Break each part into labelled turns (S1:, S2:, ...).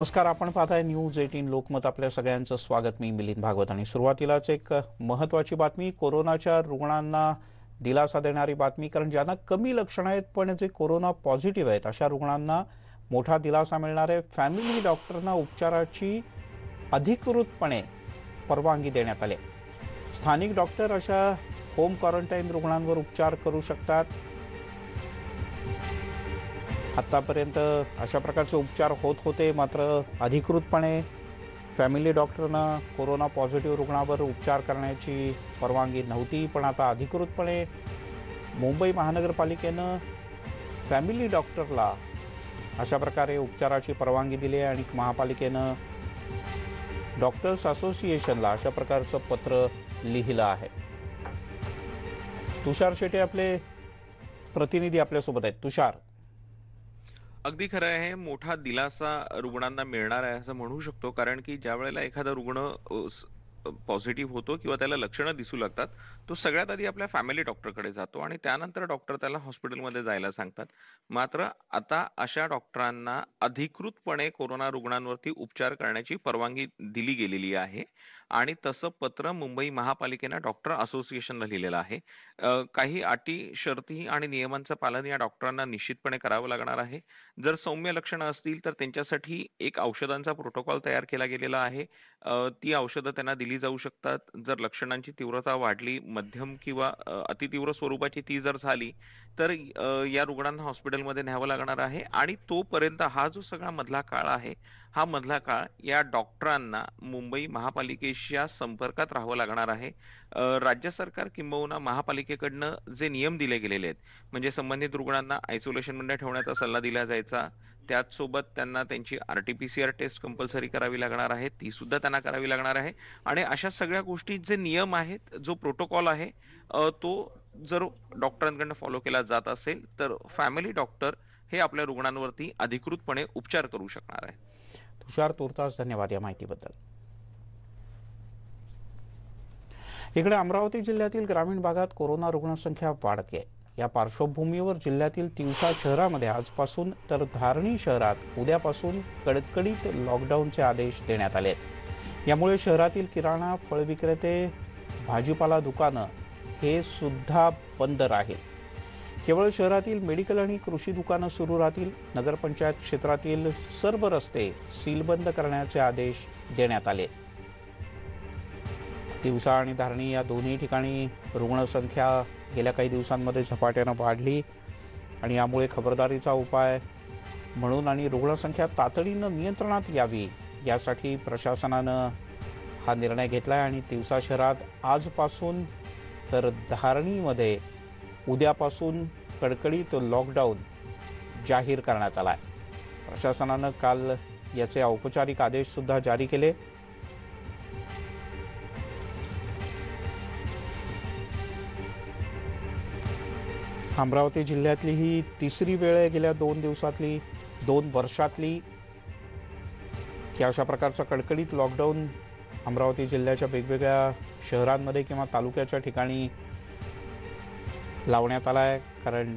S1: नमस्कार, आपण पाहताय न्यूज 18 लोकमत. आपल्या सगळ्यांचं स्वागत. मी मिलिंद भागवत आणि सुरुवातीलाच एक महत्त्वाची बातमी, कोरोनाच्या रुग्णांना दिलासा देणारी बातमी. कारण ज्यांना कमी लक्षणं आहेत पण जे कोरोना पॉझिटिव्ह आहेत अशा रुग्णांना मोठा दिलासा मिळणार आहे. फॅमिली डॉक्टरना उपचाराची अधिकृतपणे परवानगी देण्यात आली. स्थानिक डॉक्टर अशा होम क्वारंटाईन रुग्णांवर उपचार करू शकतात. आतापर्यंत अशा प्रकारचे उपचार होत होते, मात्र अधिकृतपणे फॅमिली डॉक्टरना कोरोना पॉझिटिव्ह रुग्णावर उपचार करण्याची परवानगी नव्हती. पण आता अधिकृतपणे मुंबई महानगरपालिकेनं फॅमिली डॉक्टरला अशा प्रकारे उपचाराची परवानगी दिली आहे आणि महापालिकेनं डॉक्टर्स असोसिएशनला अशा प्रकारचं पत्र लिहिलं आहे. तुषार शेटे आपले प्रतिनिधी आपल्यासोबत आहेत. तुषार.
S2: अगदी खरं आहे. मोठा दिलासा रुग्णांना मिळणार आहे असं म्हणू शकतो. कारण की ज्यावेळेला एखादा रुग्ण पॉझिटिव्ह होतो किंवा त्याला लक्षणं दिसू लागतात, तो सगळ्यात आधी आपल्या फॅमिली डॉक्टरकडे जातो आणि त्यानंतर डॉक्टर त्याला हॉस्पिटलमध्ये जायला सांगतात. मात्र आता अशा डॉक्टरांना अधिकृतपणे कोरोना रुग्णांवरती उपचार करण्याची परवानगी दिली गेलेली आहे आणि तसं पत्र मुंबई महापालिकेनं डॉक्टर असोसिएशनला लिहिलेलं आहे. काही अटी, शर्ती आणि नियमांचं पालन या डॉक्टरांना निश्चितपणे करावं लागणार आहे. जर सौम्य लक्षणं असतील तर त्यांच्यासाठी एक औषधांचा प्रोटोकॉल तयार केला गेलेला आहे. ती औषधं त्यांना दिली जाऊ शकतात. जर लक्षणांची तीव्रता वाढली, मध्यम किंवा अतितीव्र स्वरूपाची ती जर झाली, तर या रुग्णांना हॉस्पिटलमध्ये न्यावं लागणार आहे आणि तोपर्यंत हा जो सगळा मधला काळ आहे, हा मधला काळ या डॉक्टरांना मुंबई महापालिकेच्या संपर्कात राहावं लागणार आहे. राज्य सरकार किंबहुना महापालिकेकडनं जे नियम दिले गेलेले आहेत, म्हणजे संबंधित रुग्णांना आयसोलेशनमध्ये ठेवण्याचा सल्ला दिला जायचा. त्याचसोबत त्यांना त्यांची आर-टी-पी-सी-आर टेस्ट कंपल्सरी करावी लागणार आहे. ती सुद्धा त्यांना करावी लागणार आहे आणि अशा सगळ्या गोष्टी जे नियम आहेत, जो प्रोटोकॉल आहे, तो जर डॉक्टरांकडून फॉलो केला जात असेल, तर फॅमिली डॉक्टर हे आपल्या रुग्णांवरती अधिकृतपणे उपचार करू शकणार आहेत.
S1: तुषार, तुर्तास धन्यवाद या माहितीबद्दल. इकडे अमरावती जिल्ह्यातील ग्रामीण भागात कोरोना रुग्णसंख्या वाढते. या पार्श्वभूमीवर जिल्ह्यातील तिवसा शहरामध्ये आजपासून तर धारणी शहरात उद्यापासून कडकडीत लॉकडाऊनचे आदेश देण्यात आले आहेत. यामुळे शहरातील किराणा, फळ विक्रेते, भाजीपाला दुकानं हे सुद्धा बंद राहील. केवळ शहरातील मेडिकल आणि कृषी दुकानं सुरू राहतील. नगरपंचायत क्षेत्रातील सर्व रस्ते सीलबंद करण्याचे आदेश देण्यात आले. तिवसा आणि धारणी या दोन्ही ठिकाणी रुग्णसंख्या गेल्या काही दिवसांमध्ये झपाट्यानं वाढली आणि यामुळे खबरदारीचा उपाय म्हणून आणि रुग्णसंख्या तातडीनं नियंत्रणात यावी यासाठी प्रशासनानं हा निर्णय घेतला आणि तिवसा शहरात आजपासून तर धारणीमध्ये उद्यापासून कडकडीत लॉकडाऊन जाहीर करण्यात आला आहे. प्रशासनानं काल याचे औपचारिक आदेश सुद्धा जारी केले. अमरावती जिल्ह्यातली ही तिसरी वेळ आहे गेल्या 2 वर्षातली की अशा प्रकारचा कडकडीत लॉकडाऊन अमरावती जिल्ह्याच्या वेगवेगळ्या शहरांमध्ये किंवा तालुक्याच्या ठिकाणी लावण्यात आला आहे. कारण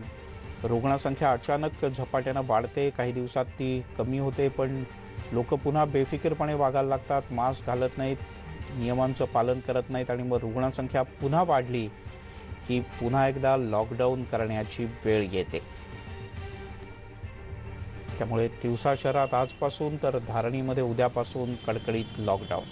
S1: रुग्णसंख्या अचानक झपाट्यानं वाढते, काही दिवसात ती कमी होते, पण लोक पुन्हा बेफिकीरपणे वागायला लागतात, मास्क घालत नाहीत, नियमांचं पालन करत नाहीत आणि मग रुग्णसंख्या पुन्हा वाढली की पुन्हा एकदा लॉकडाऊन करण्याची वेळ येते. त्यामुळे तिवसा शहरात आजपासून तर धारणीमध्ये उद्यापासून कडकडीत लॉकडाऊन.